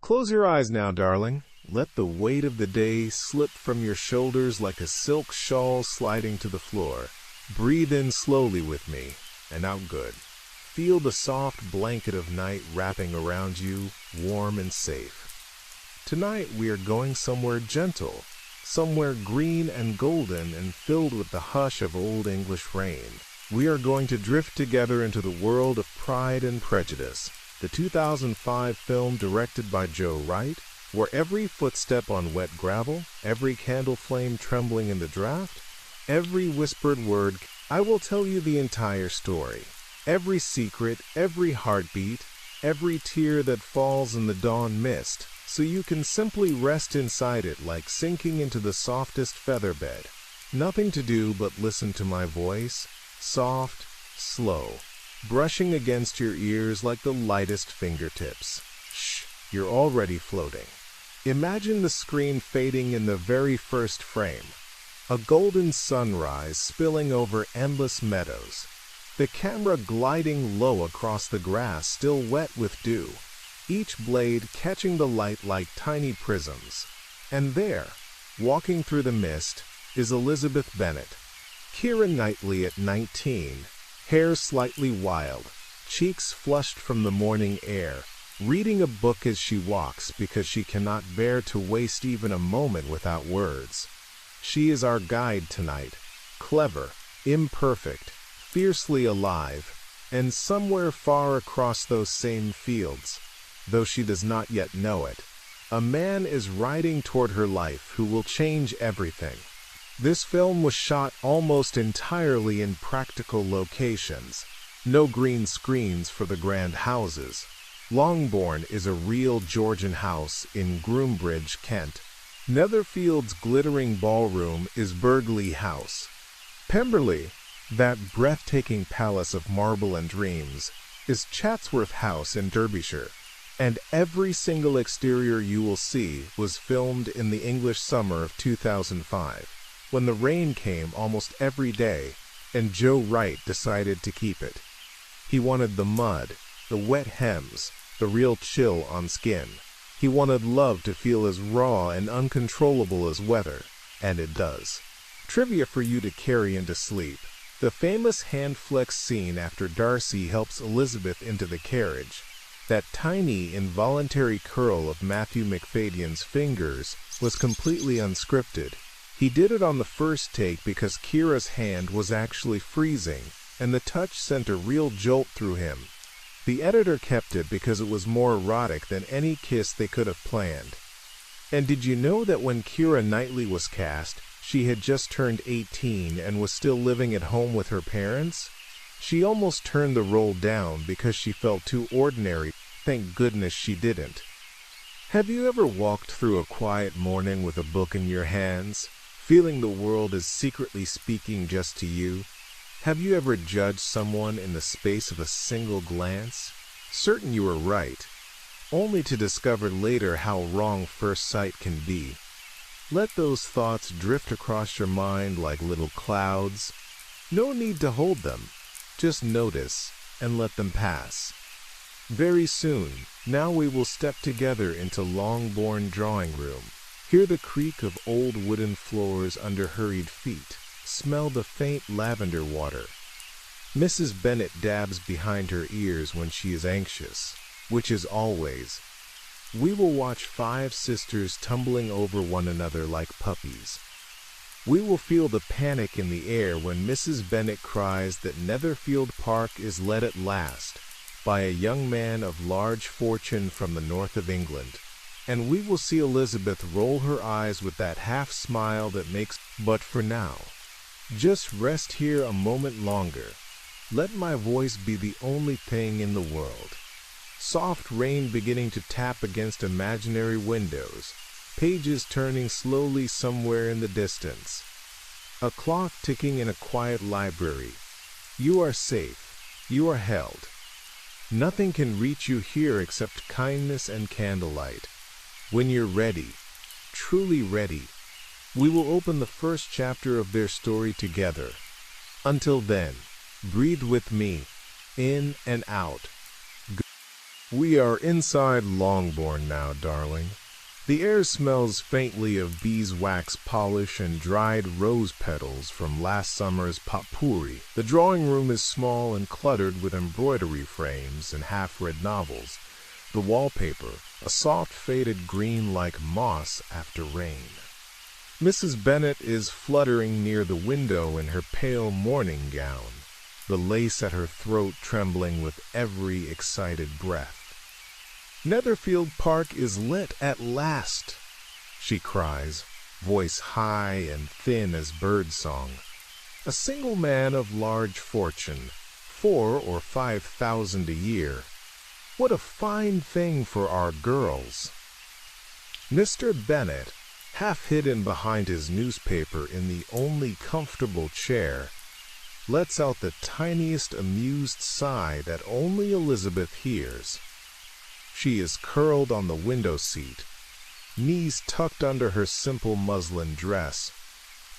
Close your eyes now, darling. Let the weight of the day slip from your shoulders like a silk shawl sliding to the floor. Breathe in slowly with me, and out good. Feel the soft blanket of night wrapping around you, warm and safe. Tonight we are going somewhere gentle, somewhere green and golden and filled with the hush of old English rain. We are going to drift together into the world of Pride and Prejudice, the 2005 film directed by Joe Wright, where every footstep on wet gravel, every candle flame trembling in the draft, every whispered word, I will tell you the entire story. Every secret, every heartbeat, every tear that falls in the dawn mist, so you can simply rest inside it like sinking into the softest featherbed. Nothing to do but listen to my voice, soft, slow, brushing against your ears like the lightest fingertips. Shh, you're already floating. Imagine the screen fading in the very first frame. A golden sunrise spilling over endless meadows. The camera gliding low across the grass still wet with dew, each blade catching the light like tiny prisms. And there, walking through the mist, is Elizabeth Bennet. Keira Knightley at 19, hair slightly wild, cheeks flushed from the morning air, reading a book as she walks because she cannot bear to waste even a moment without words. She is our guide tonight, clever, imperfect, fiercely alive, and somewhere far across those same fields, though she does not yet know it, a man is riding toward her life who will change everything. This film was shot almost entirely in practical locations. No green screens for the grand houses. Longbourn is a real Georgian house in Groombridge, Kent. Netherfield's glittering ballroom is Burghley House. Pemberley, that breathtaking palace of marble and dreams, is Chatsworth House in Derbyshire, and every single exterior you will see was filmed in the English summer of 2005, when the rain came almost every day, and Joe Wright decided to keep it. He wanted the mud, the wet hems, the real chill on skin. He wanted love to feel as raw and uncontrollable as weather, and it does. Trivia for you to carry into sleep. The famous hand flex scene after Darcy helps Elizabeth into the carriage, that tiny involuntary curl of Matthew Macfadyen's fingers, was completely unscripted. He did it on the first take because Keira's hand was actually freezing, and the touch sent a real jolt through him. The editor kept it because it was more erotic than any kiss they could have planned. And did you know that when Keira Knightley was cast, she had just turned 18 and was still living at home with her parents? She almost turned the role down because she felt too ordinary. Thank goodness she didn't. Have you ever walked through a quiet morning with a book in your hands, feeling the world is secretly speaking just to you? Have you ever judged someone in the space of a single glance, certain you were right, only to discover later how wrong first sight can be? Let those thoughts drift across your mind like little clouds. No need to hold them. Just notice and let them pass. Very soon, now we will step together into Longbourn drawing room. Hear the creak of old wooden floors under hurried feet. Smell the faint lavender water. Mrs. Bennet dabs behind her ears when she is anxious, which is always. We will watch 5 sisters tumbling over one another like puppies. We will feel the panic in the air when Mrs. Bennet cries that Netherfield Park is let at last by a young man of large fortune from the north of England. And we will see Elizabeth roll her eyes with that half smile that makes. But for now, just rest here a moment longer. Let my voice be the only thing in the world. Soft rain beginning to tap against imaginary windows, pages turning slowly somewhere in the distance. A clock ticking in a quiet library. You are safe. You are held. Nothing can reach you here except kindness and candlelight. When you're ready, truly ready, we will open the first chapter of their story together. Until then, breathe with me, in and out. We are inside Longbourn now, darling. The air smells faintly of beeswax polish and dried rose petals from last summer's potpourri. The drawing room is small and cluttered with embroidery frames and half-read novels. The wallpaper, a soft faded green like moss after rain. Mrs. Bennet is fluttering near the window in her pale morning gown, the lace at her throat trembling with every excited breath. Netherfield Park is lit at last, she cries, voice high and thin as birdsong. A single man of large fortune, 4,000 or 5,000 a year. What a fine thing for our girls. Mr. Bennet, half hidden behind his newspaper in the only comfortable chair, lets out the tiniest amused sigh that only Elizabeth hears. She is curled on the window seat, knees tucked under her simple muslin dress,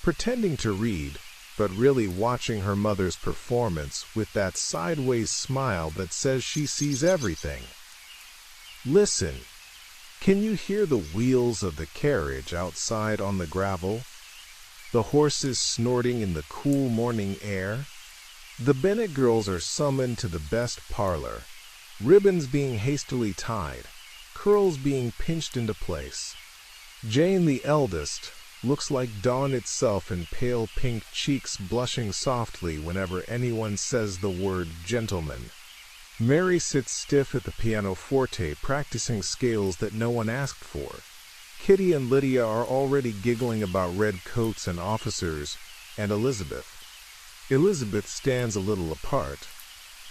pretending to read, but really watching her mother's performance with that sideways smile that says she sees everything. Listen, can you hear the wheels of the carriage outside on the gravel? The horses snorting in the cool morning air? The Bennet girls are summoned to the best parlor, ribbons being hastily tied, curls being pinched into place. Jane, the eldest, looks like dawn itself in pale pink cheeks blushing softly whenever anyone says the word gentleman. Mary sits stiff at the pianoforte practicing scales that no one asked for. Kitty and Lydia are already giggling about red coats and officers, and Elizabeth. Elizabeth stands a little apart,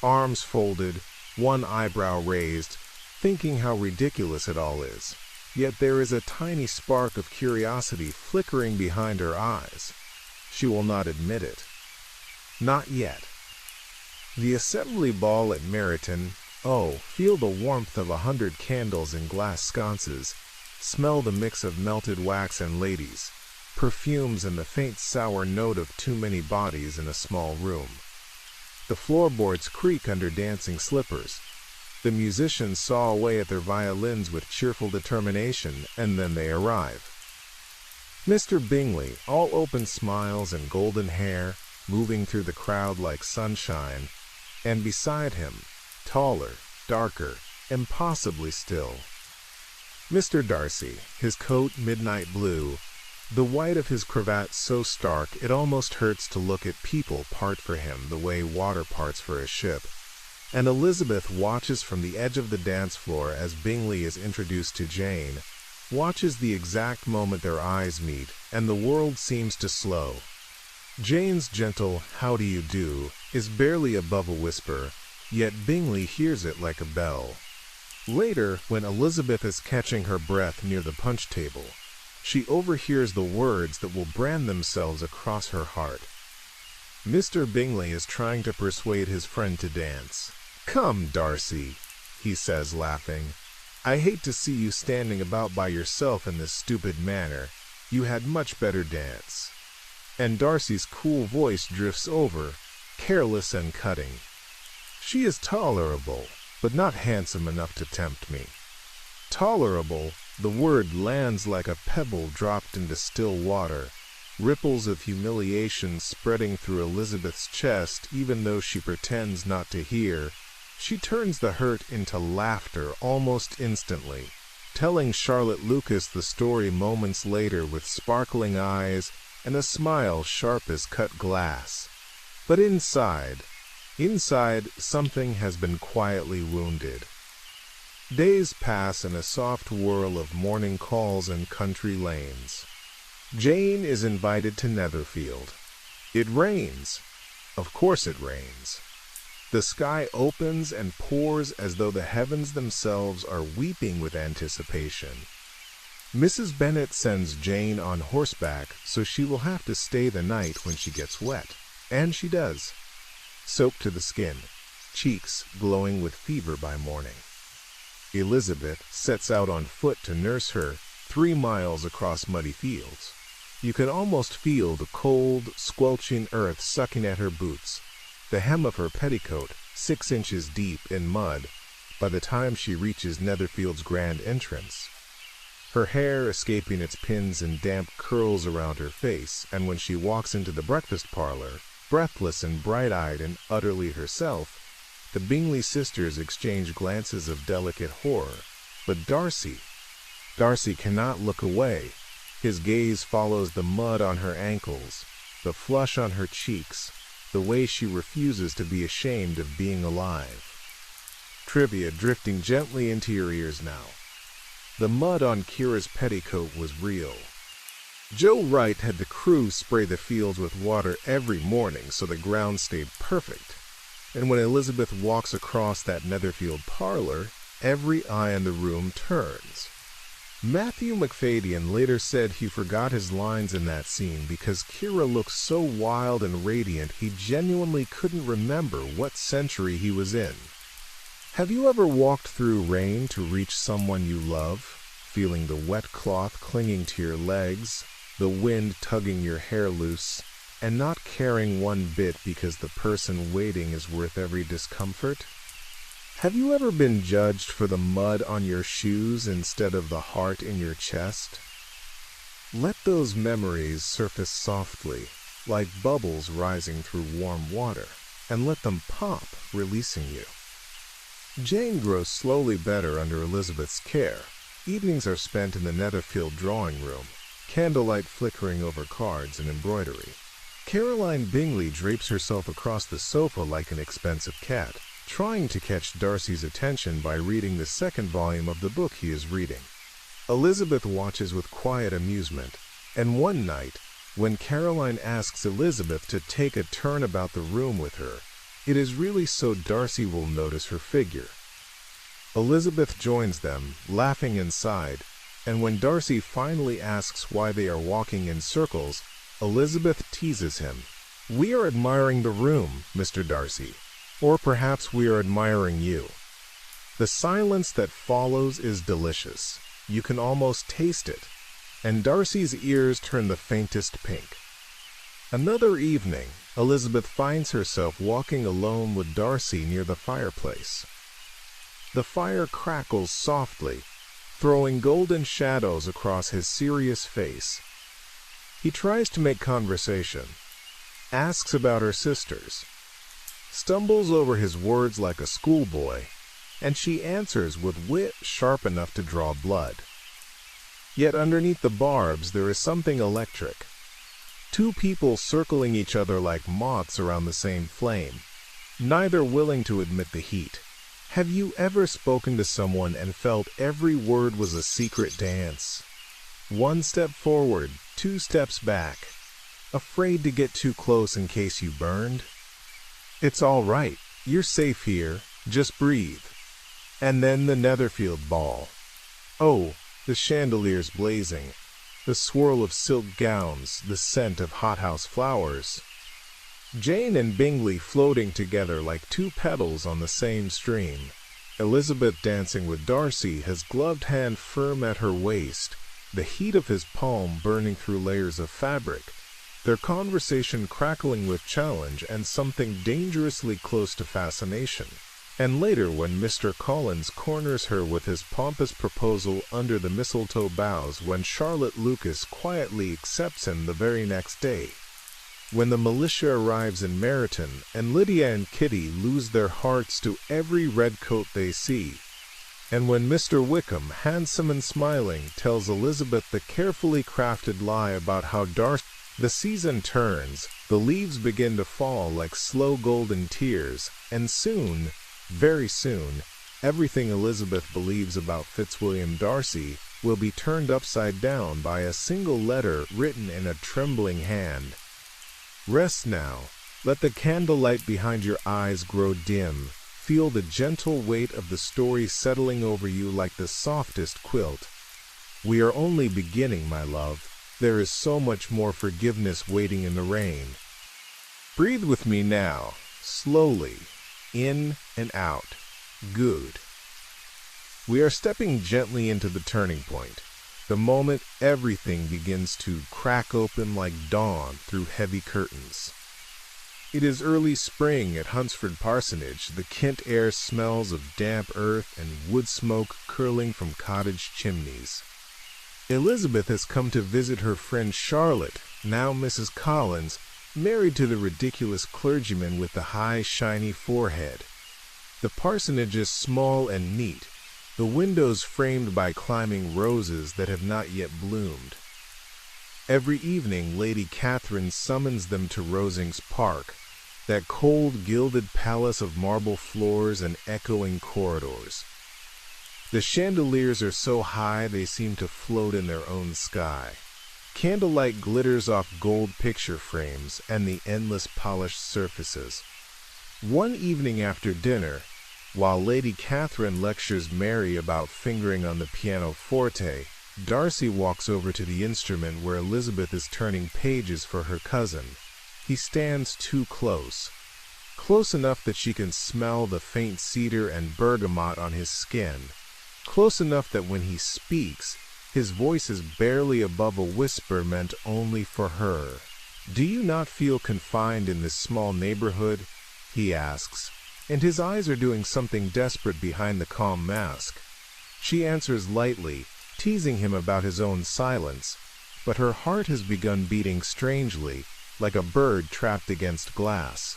arms folded, one eyebrow raised, thinking how ridiculous it all is. Yet there is a tiny spark of curiosity flickering behind her eyes. She will not admit it. Not yet. The assembly ball at Meryton, oh, feel the warmth of 100 candles in glass sconces, smell the mix of melted wax and ladies, perfumes and the faint sour note of too many bodies in a small room. The floorboards creak under dancing slippers. The musicians saw away at their violins with cheerful determination, and then they arrive. Mr. Bingley, all open smiles and golden hair, moving through the crowd like sunshine, and beside him, taller, darker, impossibly still, Mr. Darcy, his coat midnight blue, the white of his cravat so stark it almost hurts to look at people part for him the way water parts for a ship. And Elizabeth watches from the edge of the dance floor as Bingley is introduced to Jane, watches the exact moment their eyes meet, and the world seems to slow. Jane's gentle "how do you do" is barely above a whisper, yet Bingley hears it like a bell. Later, when Elizabeth is catching her breath near the punch table, she overhears the words that will brand themselves across her heart. Mr. Bingley is trying to persuade his friend to dance. "Come, Darcy," he says, laughing. "I hate to see you standing about by yourself in this stupid manner. You had much better dance." And Darcy's cool voice drifts over, careless and cutting. "She is tolerable, but not handsome enough to tempt me." Tolerable, the word lands like a pebble dropped into still water, ripples of humiliation spreading through Elizabeth's chest even though she pretends not to hear. She turns the hurt into laughter almost instantly, telling Charlotte Lucas the story moments later with sparkling eyes and a smile sharp as cut glass. But inside, something has been quietly wounded. Days pass in a soft whirl of morning calls and country lanes. Jane is invited to Netherfield. It rains. Of course it rains. The sky opens and pours as though the heavens themselves are weeping with anticipation. Mrs. Bennet sends Jane on horseback so she will have to stay the night when she gets wet. And she does. Soaked to the skin, cheeks glowing with fever by morning. Elizabeth sets out on foot to nurse her 3 miles across muddy fields. You can almost feel the cold, squelching earth sucking at her boots. The hem of her petticoat, 6 inches deep in mud, by the time she reaches Netherfield's grand entrance. Her hair escaping its pins and damp curls around her face, and when she walks into the breakfast parlor, breathless and bright-eyed and utterly herself, the Bingley sisters exchange glances of delicate horror. But Darcy cannot look away. His gaze follows the mud on her ankles, the flush on her cheeks, the way she refuses to be ashamed of being alive. Trivia drifting gently into your ears now. The mud on Kira's petticoat was real. Joe Wright had the crew spray the fields with water every morning so the ground stayed perfect. And when Elizabeth walks across that Netherfield parlor, every eye in the room turns. Matthew Macfadyen later said he forgot his lines in that scene because Kira looked so wild and radiant he genuinely couldn't remember what century he was in. Have you ever walked through rain to reach someone you love, feeling the wet cloth clinging to your legs, the wind tugging your hair loose, and not caring one bit because the person waiting is worth every discomfort? Have you ever been judged for the mud on your shoes instead of the heart in your chest? Let those memories surface softly, like bubbles rising through warm water, and let them pop, releasing you. Jane grows slowly better under Elizabeth's care. Evenings are spent in the Netherfield drawing room, candlelight flickering over cards and embroidery. Caroline Bingley drapes herself across the sofa like an expensive cat, trying to catch Darcy's attention by reading the second volume of the book he is reading. Elizabeth watches with quiet amusement, and one night, when Caroline asks Elizabeth to take a turn about the room with her, it is really so Darcy will notice her figure. Elizabeth joins them, laughing inside, and when Darcy finally asks why they are walking in circles, Elizabeth teases him. "We are admiring the room, Mr. Darcy. Or perhaps we are admiring you." The silence that follows is delicious. You can almost taste it, and Darcy's ears turn the faintest pink. Another evening, Elizabeth finds herself walking alone with Darcy near the fireplace. The fire crackles softly, throwing golden shadows across his serious face. He tries to make conversation, asks about her sisters, stumbles over his words like a schoolboy, and she answers with wit sharp enough to draw blood. Yet underneath the barbs there is something electric. Two people circling each other like moths around the same flame, neither willing to admit the heat. Have you ever spoken to someone and felt every word was a secret dance? One step forward, two steps back, afraid to get too close in case you burned? It's all right. You're safe here. Just breathe. And then the Netherfield ball. Oh, the chandeliers blazing, the swirl of silk gowns, the scent of hothouse flowers. Jane and Bingley floating together like two petals on the same stream. Elizabeth dancing with Darcy, his gloved hand firm at her waist, the heat of his palm burning through layers of fabric, their conversation crackling with challenge and something dangerously close to fascination. And later, when Mr. Collins corners her with his pompous proposal under the mistletoe boughs, when Charlotte Lucas quietly accepts him the very next day. When the militia arrives in Meryton, and Lydia and Kitty lose their hearts to every redcoat they see. And when Mr. Wickham, handsome and smiling, tells Elizabeth the carefully crafted lie about how Darcy. The season turns, the leaves begin to fall like slow golden tears, and soon, very soon, everything Elizabeth believes about Fitzwilliam Darcy will be turned upside down by a single letter written in a trembling hand. Rest now. Let the candlelight behind your eyes grow dim. Feel the gentle weight of the story settling over you like the softest quilt. We are only beginning, my love. There is so much more forgiveness waiting in the rain. Breathe with me now, slowly, in and out. Good. We are stepping gently into the turning point, the moment everything begins to crack open like dawn through heavy curtains. It is early spring at Hunsford Parsonage. The Kent air smells of damp earth and wood smoke curling from cottage chimneys. Elizabeth has come to visit her friend Charlotte, now Mrs. Collins, married to the ridiculous clergyman with the high, shiny forehead. The parsonage is small and neat, the windows framed by climbing roses that have not yet bloomed. Every evening Lady Catherine summons them to Rosings Park, that cold, gilded palace of marble floors and echoing corridors. The chandeliers are so high they seem to float in their own sky. Candlelight glitters off gold picture frames and the endless polished surfaces. One evening after dinner, while Lady Catherine lectures Mary about fingering on the pianoforte, Darcy walks over to the instrument where Elizabeth is turning pages for her cousin. He stands too close. Close enough that she can smell the faint cedar and bergamot on his skin. Close enough that when he speaks, his voice is barely above a whisper meant only for her. "Do you not feel confined in this small neighborhood?" he asks, and his eyes are doing something desperate behind the calm mask. She answers lightly, teasing him about his own silence, but her heart has begun beating strangely, like a bird trapped against glass.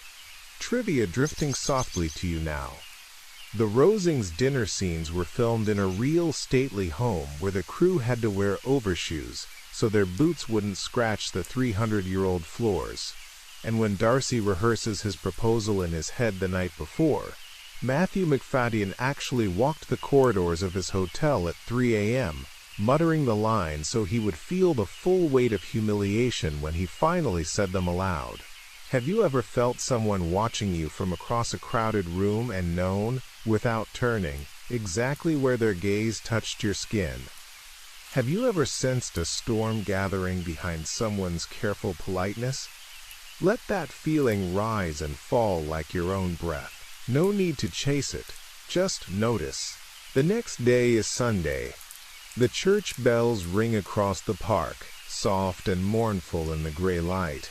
Trivia drifting softly to you now. The Rosings dinner scenes were filmed in a real stately home where the crew had to wear overshoes so their boots wouldn't scratch the 300-year-old floors. And when Darcy rehearses his proposal in his head the night before, Matthew McFadden actually walked the corridors of his hotel at 3 a.m., muttering the lines so he would feel the full weight of humiliation when he finally said them aloud. Have you ever felt someone watching you from across a crowded room and known, without turning, exactly where their gaze touched your skin? Have you ever sensed a storm gathering behind someone's careful politeness? Let that feeling rise and fall like your own breath. No need to chase it, just notice. The next day is Sunday. The church bells ring across the park, soft and mournful in the gray light.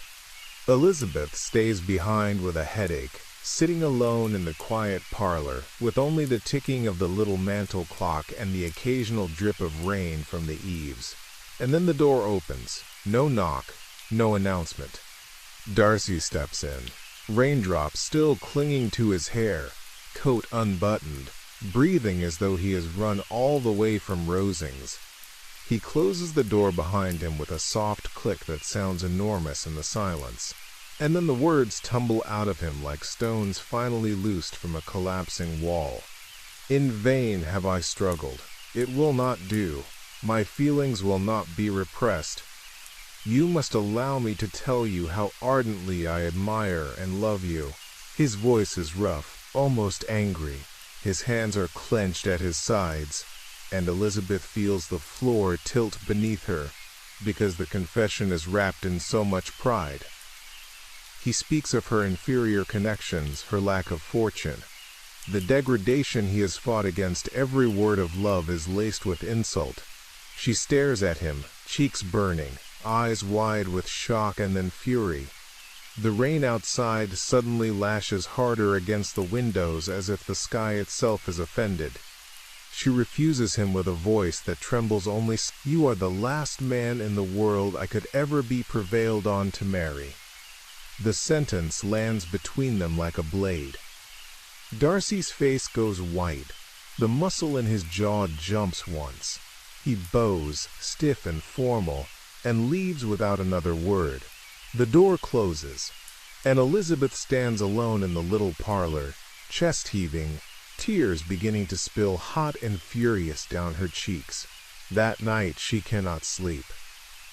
Elizabeth stays behind with a headache, sitting alone in the quiet parlor, with only the ticking of the little mantel clock and the occasional drip of rain from the eaves. And then the door opens. No knock, no announcement. Darcy steps in, raindrops still clinging to his hair, coat unbuttoned, breathing as though he has run all the way from Rosings. He closes the door behind him with a soft click that sounds enormous in the silence, and then the words tumble out of him like stones finally loosed from a collapsing wall. "In vain have I struggled. It will not do. My feelings will not be repressed. You must allow me to tell you how ardently I admire and love you." His voice is rough, almost angry. His hands are clenched at his sides, and Elizabeth feels the floor tilt beneath her, because the confession is wrapped in so much pride. He speaks of her inferior connections, her lack of fortune. The degradation he has fought against. Every word of love is laced with insult. She stares at him, cheeks burning, eyes wide with shock and then fury. The rain outside suddenly lashes harder against the windows as if the sky itself is offended. She refuses him with a voice that trembles only. "You are the last man in the world I could ever be prevailed on to marry." The sentence lands between them like a blade. Darcy's face goes white. The muscle in his jaw jumps once. He bows, stiff and formal, and leaves without another word. The door closes, and Elizabeth stands alone in the little parlor, chest heaving, tears beginning to spill hot and furious down her cheeks. That night she cannot sleep.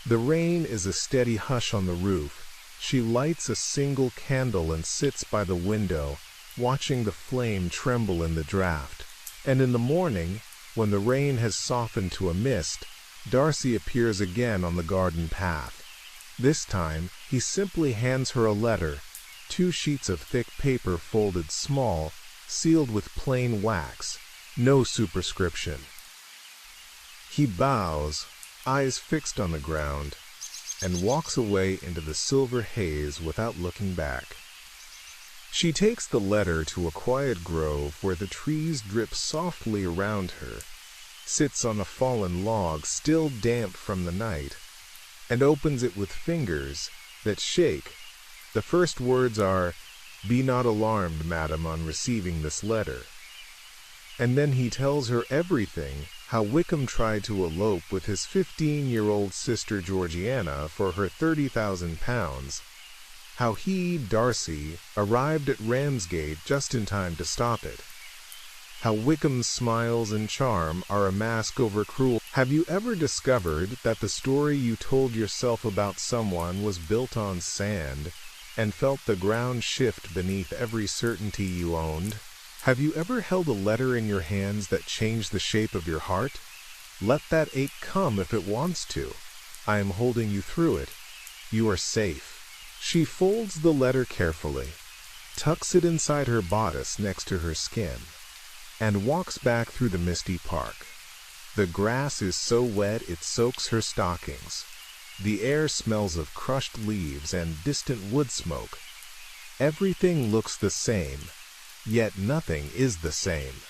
The rain is a steady hush on the roof. She lights a single candle and sits by the window, watching the flame tremble in the draught. And in the morning, when the rain has softened to a mist, Darcy appears again on the garden path. This time, he simply hands her a letter, 2 sheets of thick paper folded small, sealed with plain wax, no superscription. He bows, eyes fixed on the ground, and walks away into the silver haze without looking back. She takes the letter to a quiet grove where the trees drip softly around her, sits on a fallen log still damp from the night, and opens it with fingers that shake. The first words are, "Be not alarmed, madam, on receiving this letter." And then he tells her everything, how Wickham tried to elope with his 15-year-old sister Georgiana for her £30,000, how he, Darcy, arrived at Ramsgate just in time to stop it, how Wickham's smiles and charm are a mask over cruel. Have you ever discovered that the story you told yourself about someone was built on sand and felt the ground shift beneath every certainty you owned? Have you ever held a letter in your hands that changed the shape of your heart? Let that ache come if it wants to. I am holding you through it. You are safe. She folds the letter carefully, tucks it inside her bodice next to her skin, and walks back through the misty park. The grass is so wet it soaks her stockings. The air smells of crushed leaves and distant wood smoke. Everything looks the same, yet nothing is the same.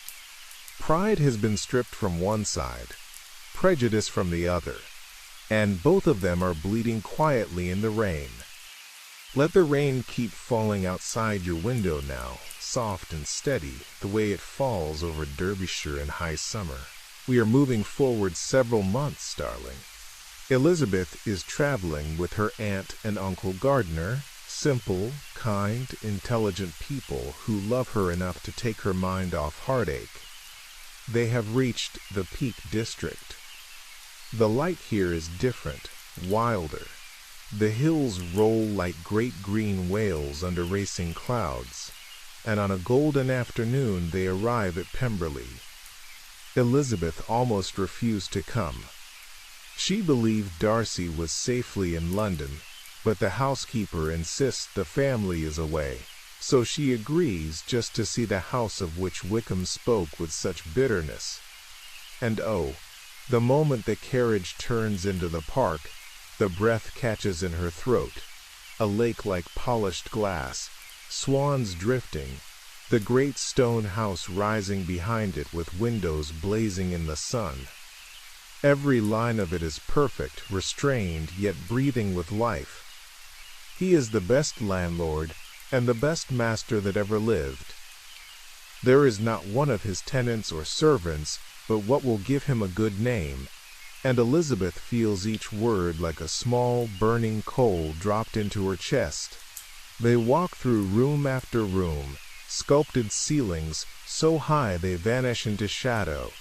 Pride has been stripped from one side, prejudice from the other, and both of them are bleeding quietly in the rain. Let the rain keep falling outside your window now, soft and steady, the way it falls over Derbyshire in high summer. We are moving forward several months, darling. Elizabeth is traveling with her aunt and Uncle Gardiner, simple, kind, intelligent people who love her enough to take her mind off heartache. They have reached the Peak District. The light here is different, wilder. The hills roll like great green whales under racing clouds, and on a golden afternoon they arrive at Pemberley. Elizabeth almost refused to come. She believed Darcy was safely in London, but the housekeeper insists the family is away, so she agrees just to see the house of which Wickham spoke with such bitterness. And oh, the moment the carriage turns into the park, the breath catches in her throat, a lake like polished glass, swans drifting, the great stone house rising behind it with windows blazing in the sun. Every line of it is perfect, restrained, yet breathing with life. He is the best landlord and the best master that ever lived. There is not one of his tenants or servants but what will give him a good name, and Elizabeth feels each word like a small, burning coal dropped into her chest. They walk through room after room, sculpted ceilings so high they vanish into shadow,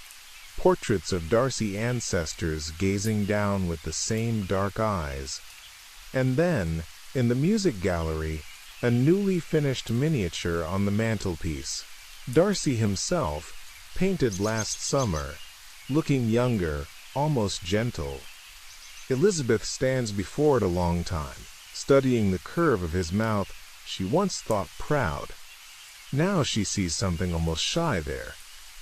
portraits of Darcy ancestors gazing down with the same dark eyes. And then, in the music gallery, a newly finished miniature on the mantelpiece. Darcy himself, painted last summer, looking younger, almost gentle. Elizabeth stands before it a long time, studying the curve of his mouth she once thought proud. Now she sees something almost shy there,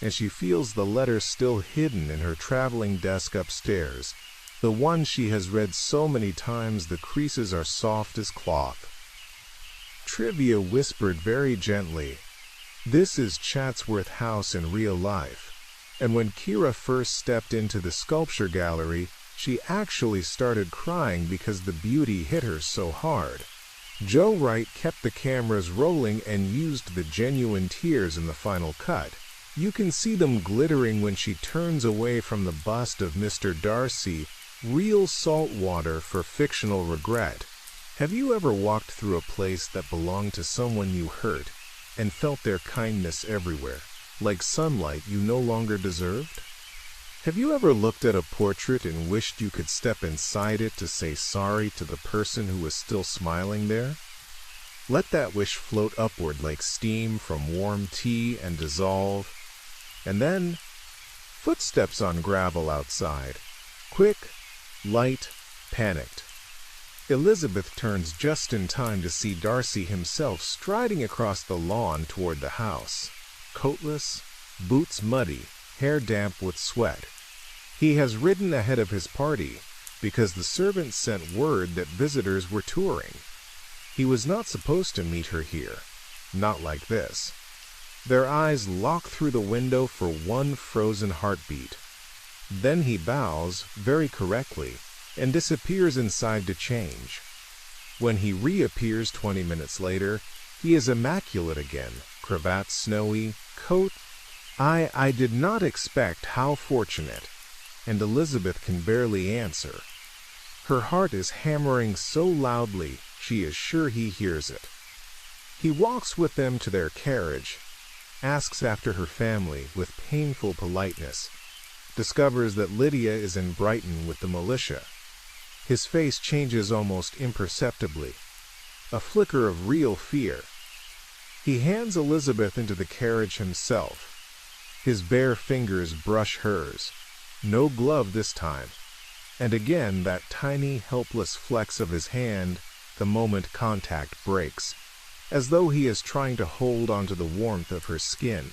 and she feels the letter still hidden in her traveling desk upstairs, the one she has read so many times the creases are soft as cloth. Trivia whispered very gently, "This is Chatsworth House in real life." And when Kira first stepped into the sculpture gallery, she actually started crying because the beauty hit her so hard. Joe Wright kept the cameras rolling and used the genuine tears in the final cut. You can see them glittering when she turns away from the bust of Mr. Darcy, real salt water for fictional regret. Have you ever walked through a place that belonged to someone you hurt and felt their kindness everywhere, like sunlight you no longer deserved? Have you ever looked at a portrait and wished you could step inside it to say sorry to the person who was still smiling there? Let that wish float upward like steam from warm tea and dissolve. And then, footsteps on gravel outside. Quick, light, panicked. Elizabeth turns just in time to see Darcy himself striding across the lawn toward the house. Coatless, boots muddy, hair damp with sweat. He has ridden ahead of his party because the servants sent word that visitors were touring. He was not supposed to meet her here. Not like this. Their eyes lock through the window for one frozen heartbeat. Then he bows, very correctly, and disappears inside to change. When he reappears 20 minutes later, he is immaculate again, cravat snowy, coat. I did not expect how fortunate. And Elizabeth can barely answer. Her heart is hammering so loudly, she is sure he hears it. He walks with them to their carriage, asks after her family with painful politeness, discovers that Lydia is in Brighton with the militia. His face changes almost imperceptibly, a flicker of real fear. He hands Elizabeth into the carriage himself. His bare fingers brush hers. No glove this time. And again that tiny, helpless flex of his hand the moment contact breaks, as though he is trying to hold onto the warmth of her skin.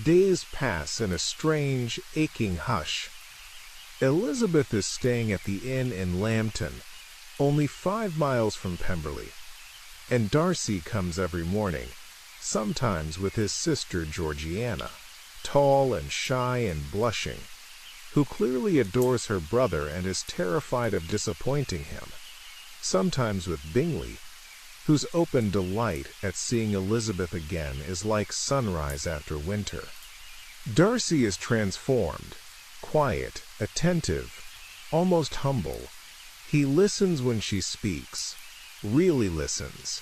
Days pass in a strange, aching hush. Elizabeth is staying at the inn in Lambton, only 5 miles from Pemberley, and Darcy comes every morning, sometimes with his sister Georgiana, tall and shy and blushing, who clearly adores her brother and is terrified of disappointing him, sometimes with Bingley, whose open delight at seeing Elizabeth again is like sunrise after winter. Darcy is transformed, quiet, attentive, almost humble. He listens when she speaks, really listens.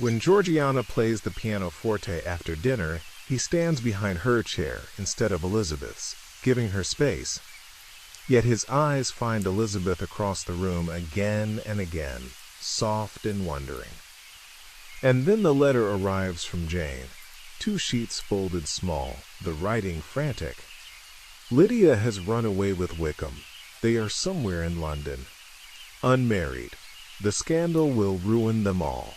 When Georgiana plays the pianoforte after dinner, he stands behind her chair instead of Elizabeth's, giving her space. Yet his eyes find Elizabeth across the room again and again, soft and wondering. And then the letter arrives from Jane, 2 sheets folded small, the writing frantic. Lydia has run away with Wickham. They are somewhere in London. Unmarried. The scandal will ruin them all.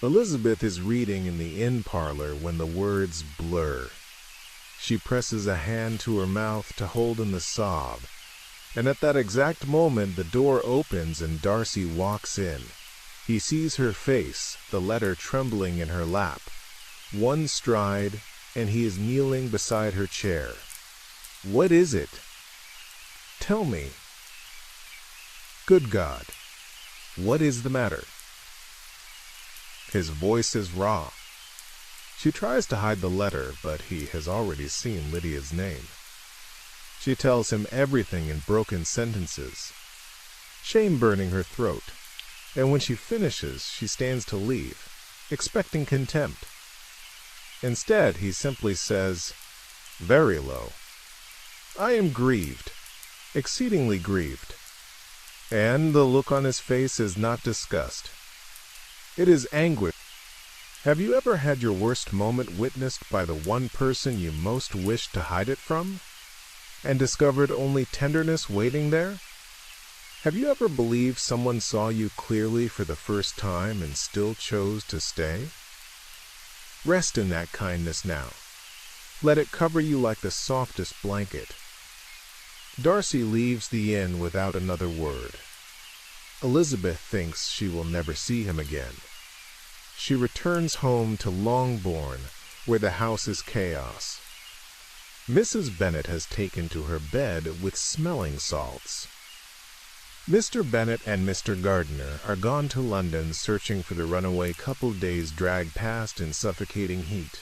Elizabeth is reading in the inn parlor when the words blur. She presses a hand to her mouth to hold in the sob, and at that exact moment the door opens and Darcy walks in. He sees her face, the letter trembling in her lap. One stride, and he is kneeling beside her chair. What is it? Tell me. Good God, what is the matter? His voice is raw. She tries to hide the letter, but he has already seen Lydia's name. She tells him everything in broken sentences, shame burning her throat, and when she finishes, she stands to leave, expecting contempt. Instead, he simply says, very low, I am grieved, exceedingly grieved. And the look on his face is not disgust. It is anguish. Have you ever had your worst moment witnessed by the one person you most wished to hide it from, and discovered only tenderness waiting there? Have you ever believed someone saw you clearly for the first time and still chose to stay? Rest in that kindness now. Let it cover you like the softest blanket. Darcy leaves the inn without another word. Elizabeth thinks she will never see him again. She returns home to Longbourn, where the house is chaos. Mrs. Bennet has taken to her bed with smelling salts. Mr. Bennet and Mr. Gardiner are gone to London searching for the runaway couple days dragged past in suffocating heat.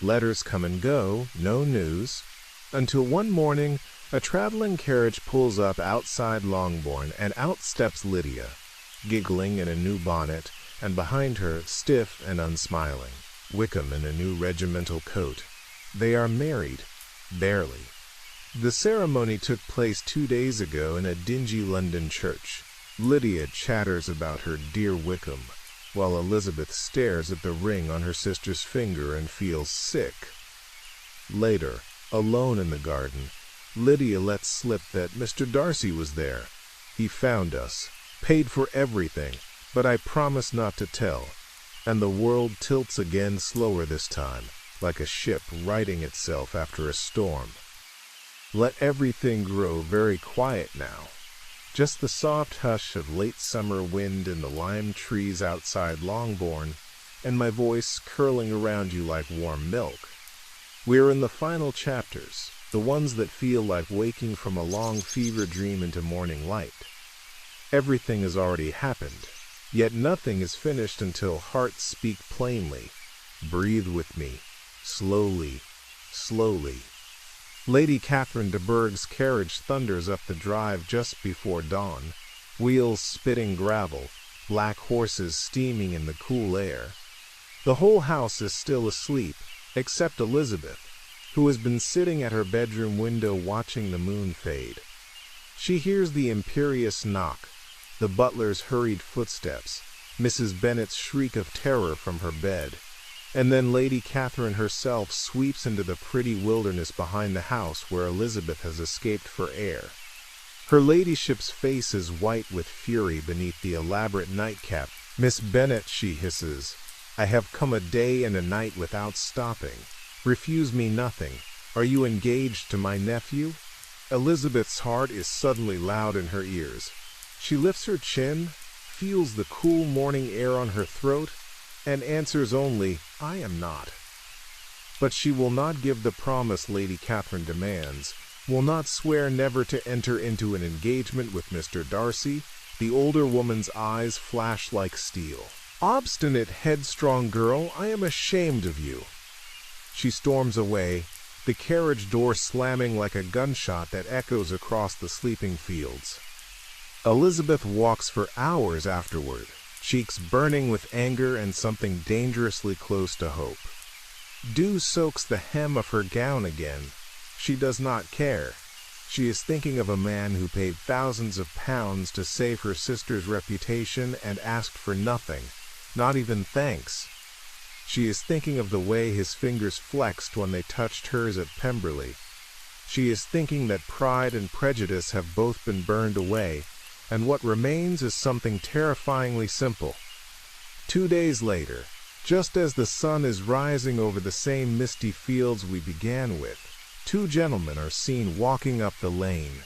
Letters come and go, no news, until one morning a traveling carriage pulls up outside Longbourn and out steps Lydia, giggling in a new bonnet, and behind her, stiff and unsmiling, Wickham in a new regimental coat. They are married, barely. The ceremony took place 2 days ago in a dingy London church. Lydia chatters about her dear Wickham, while Elizabeth stares at the ring on her sister's finger and feels sick. Later, alone in the garden, Lydia lets slip that Mr. Darcy was there. He found us, paid for everything, but I promise not to tell, and the world tilts again slower this time, like a ship righting itself after a storm. Let everything grow very quiet now, just the soft hush of late summer wind in the lime trees outside Longbourn, and my voice curling around you like warm milk. We are in the final chapters, the ones that feel like waking from a long fever dream into morning light. Everything has already happened, yet nothing is finished until hearts speak plainly. Breathe with me, slowly, slowly. Lady Catherine de Bourgh's carriage thunders up the drive just before dawn, wheels spitting gravel, black horses steaming in the cool air. The whole house is still asleep, except Elizabeth, who has been sitting at her bedroom window watching the moon fade. She hears the imperious knock, the butler's hurried footsteps, Mrs. Bennet's shriek of terror from her bed, and then Lady Catherine herself sweeps into the pretty wilderness behind the house where Elizabeth has escaped for air. Her ladyship's face is white with fury beneath the elaborate nightcap. "Miss Bennet," she hisses, "I have come a day and a night without stopping. Refuse me nothing. Are you engaged to my nephew?" Elizabeth's heart is suddenly loud in her ears. She lifts her chin, feels the cool morning air on her throat, and answers only, "I am not." But she will not give the promise Lady Catherine demands, will not swear never to enter into an engagement with Mr. Darcy. The older woman's eyes flash like steel. "Obstinate, headstrong girl, I am ashamed of you." She storms away, the carriage door slamming like a gunshot that echoes across the sleeping fields. Elizabeth walks for hours afterward, cheeks burning with anger and something dangerously close to hope. Dew soaks the hem of her gown again. She does not care. She is thinking of a man who paid thousands of pounds to save her sister's reputation and asked for nothing, not even thanks. She is thinking of the way his fingers flexed when they touched hers at Pemberley. She is thinking that Pride and Prejudice have both been burned away, and what remains is something terrifyingly simple. 2 days later, just as the sun is rising over the same misty fields we began with, 2 gentlemen are seen walking up the lane.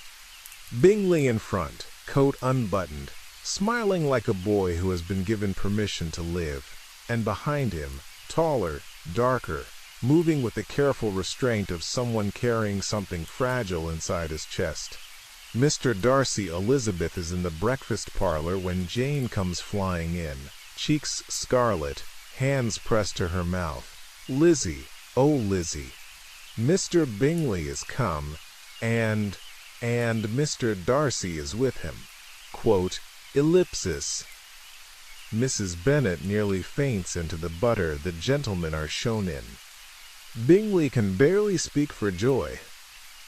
Bingley in front, coat unbuttoned, smiling like a boy who has been given permission to live, and behind him, taller, darker, moving with the careful restraint of someone carrying something fragile inside his chest. Mr. Darcy Elizabeth is in the breakfast parlor when Jane comes flying in, cheeks scarlet, hands pressed to her mouth. "Lizzie, oh Lizzie." Mr. Bingley is come, and Mr. Darcy is with him. Quote, ellipsis. Mrs. Bennet nearly faints into the butter the gentlemen are shown in. Bingley can barely speak for joy.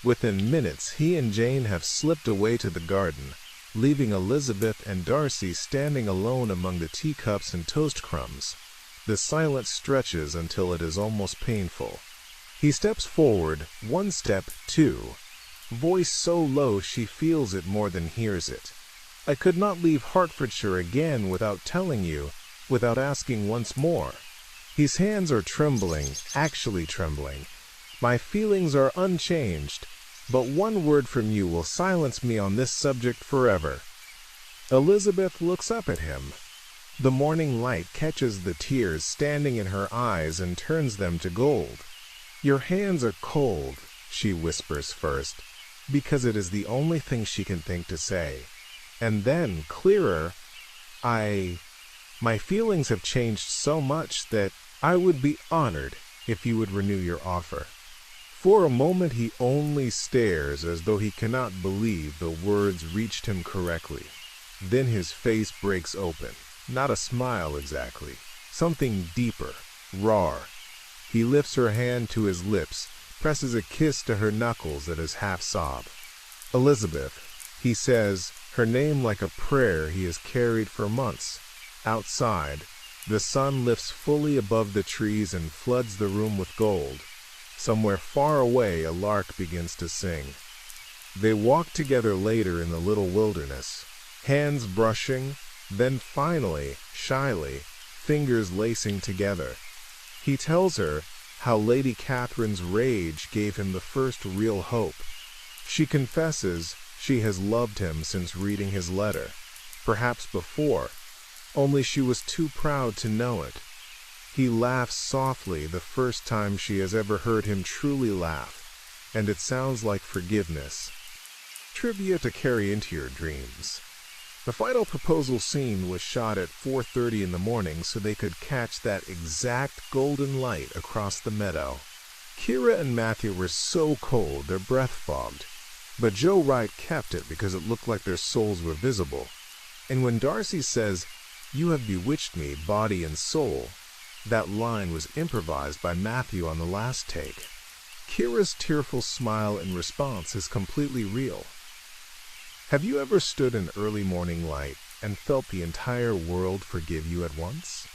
Within minutes he and Jane have slipped away to the garden, leaving Elizabeth and Darcy standing alone among the teacups and toast crumbs. The silence stretches until it is almost painful. He steps forward, 1 step, 2. Voice so low she feels it more than hears it. "I could not leave Hertfordshire again without telling you, without asking once more." His hands are trembling, actually trembling. "My feelings are unchanged, but one word from you will silence me on this subject forever." Elizabeth looks up at him. The morning light catches the tears standing in her eyes and turns them to gold. "Your hands are cold," she whispers first, because it is the only thing she can think to say. And then, clearer, my feelings have changed so much that I would be honored if you would renew your offer." For a moment he only stares as though he cannot believe the words reached him correctly. Then his face breaks open. Not a smile exactly. Something deeper, raw. He lifts her hand to his lips, presses a kiss to her knuckles that is half sob. "Elizabeth," he says, her name like a prayer he has carried for months. Outside, the sun lifts fully above the trees and floods the room with gold. Somewhere far away a lark begins to sing. They walk together later in the little wilderness, hands brushing, then finally, shyly, fingers lacing together. He tells her how Lady Catherine's rage gave him the first real hope. She confesses she has loved him since reading his letter, perhaps before, only she was too proud to know it. He laughs softly the first time she has ever heard him truly laugh, and it sounds like forgiveness. Trivia to carry into your dreams. The final proposal scene was shot at 4:30 in the morning so they could catch that exact golden light across the meadow. Kira and Matthew were so cold their breath fogged, but Joe Wright kept it because it looked like their souls were visible. And when Darcy says, "You have bewitched me, body and soul," that line was improvised by Matthew on the last take. Kira's tearful smile in response is completely real. Have you ever stood in early morning light and felt the entire world forgive you at once?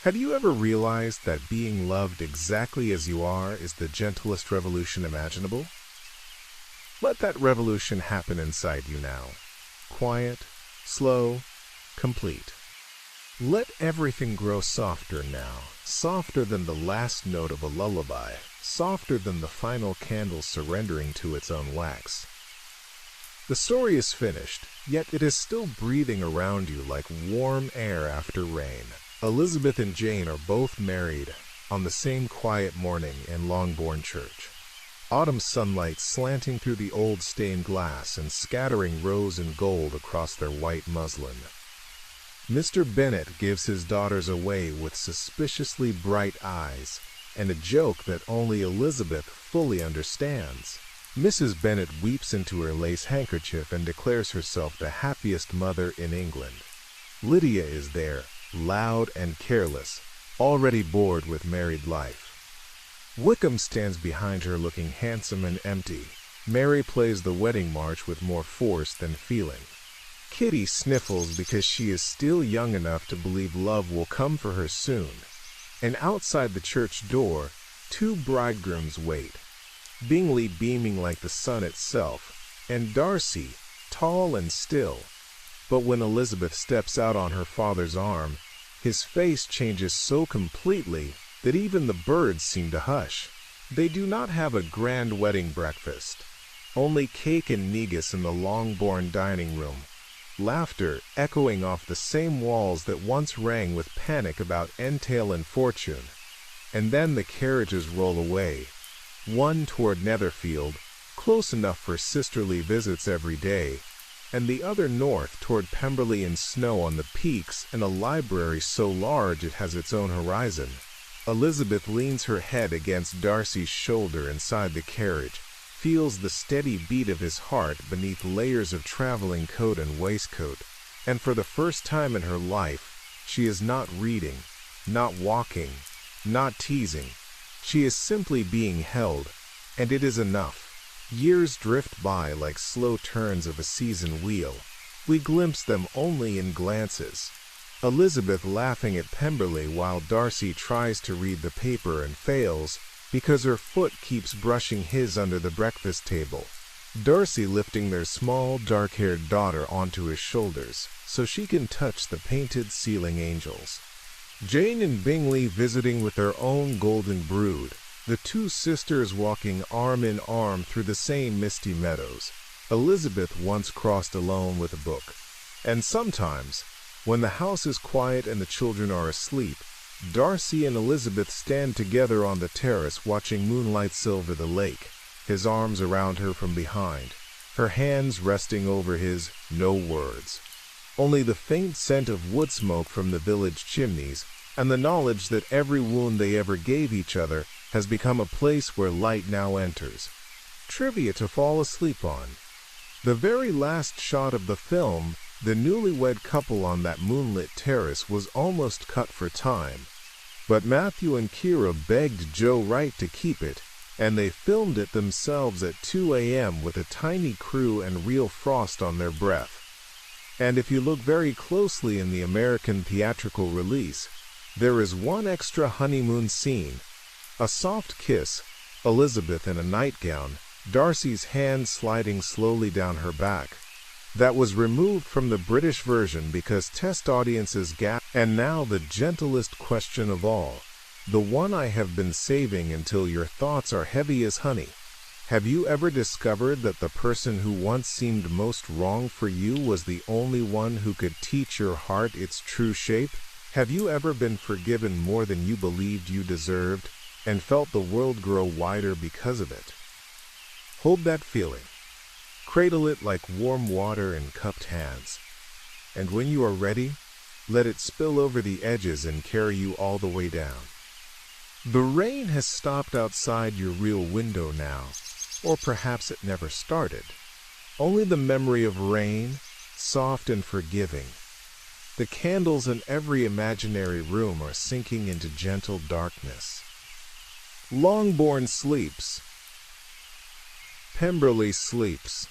Have you ever realized that being loved exactly as you are is the gentlest revolution imaginable? Let that revolution happen inside you now. Quiet, slow, complete. Let everything grow softer now, softer than the last note of a lullaby, softer than the final candle surrendering to its own wax. The story is finished, yet it is still breathing around you like warm air after rain. Elizabeth and Jane are both married on the same quiet morning in Longbourn Church. Autumn sunlight slanting through the old stained glass and scattering rose and gold across their white muslin. Mr. Bennet gives his daughters away with suspiciously bright eyes and a joke that only Elizabeth fully understands. Mrs. Bennet weeps into her lace handkerchief and declares herself the happiest mother in England. Lydia is there, loud and careless, already bored with married life. Wickham stands behind her looking handsome and empty. Mary plays the wedding march with more force than feeling. Kitty sniffles because she is still young enough to believe love will come for her soon. And outside the church door, two bridegrooms wait. Bingley beaming like the sun itself, and Darcy, tall and still. But when Elizabeth steps out on her father's arm, his face changes so completely that even the birds seem to hush. They do not have a grand wedding breakfast, only cake and negus in the Longbourn dining room, laughter echoing off the same walls that once rang with panic about entail and fortune. And then the carriages roll away, one toward Netherfield, close enough for sisterly visits every day, and the other north toward Pemberley and snow on the peaks and a library so large it has its own horizon. Elizabeth leans her head against Darcy's shoulder inside the carriage, feels the steady beat of his heart beneath layers of traveling coat and waistcoat, and for the first time in her life, she is not reading, not walking, not teasing. She is simply being held, and it is enough. Years drift by like slow turns of a seasoned wheel. We glimpse them only in glances. Elizabeth laughing at Pemberley while Darcy tries to read the paper and fails because her foot keeps brushing his under the breakfast table. Darcy lifting their small, dark-haired daughter onto his shoulders so she can touch the painted ceiling angels. Jane and Bingley visiting with their own golden brood, the two sisters walking arm in arm through the same misty meadows. Elizabeth once crossed alone with a book. And sometimes, when the house is quiet and the children are asleep, Darcy and Elizabeth stand together on the terrace watching moonlight silver the lake, his arms around her from behind, her hands resting over his no words. Only the faint scent of wood smoke from the village chimneys, and the knowledge that every wound they ever gave each other has become a place where light now enters. Trivia to fall asleep on. The very last shot of the film, the newlywed couple on that moonlit terrace, was almost cut for time. But Matthew and Kira begged Joe Wright to keep it, and they filmed it themselves at 2 a.m. with a tiny crew and real frost on their breath. And if you look very closely in the American theatrical release, there is one extra honeymoon scene. A soft kiss, Elizabeth in a nightgown, Darcy's hand sliding slowly down her back. That was removed from the British version because test audiences gasped. And now the gentlest question of all, the one I have been saving until your thoughts are heavy as honey. Have you ever discovered that the person who once seemed most wrong for you was the only one who could teach your heart its true shape? Have you ever been forgiven more than you believed you deserved and felt the world grow wider because of it? Hold that feeling. Cradle it like warm water in cupped hands. And when you are ready, let it spill over the edges and carry you all the way down. The rain has stopped outside your real window now, or perhaps it never started. Only the memory of rain, soft and forgiving. The candles in every imaginary room are sinking into gentle darkness. Longbourn sleeps. Pemberley sleeps.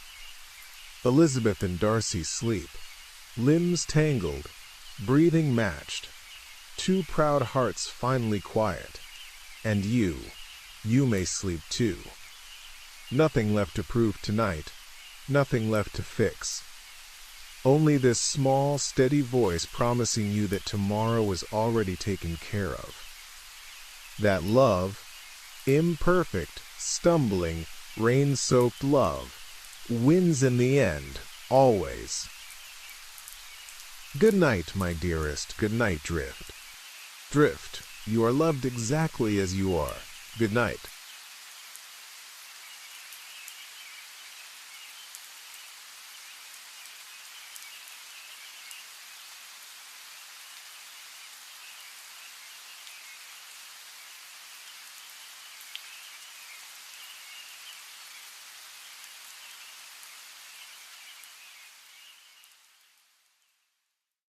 Elizabeth and Darcy sleep. Limbs tangled, breathing matched. Two proud hearts finally quiet. And you may sleep too. Nothing left to prove tonight. Nothing left to fix. Only this small, steady voice promising you that tomorrow is already taken care of. That love, imperfect, stumbling, rain-soaked love, wins in the end, always. Good night, my dearest. Good night, Drift. Drift, you are loved exactly as you are. Good night.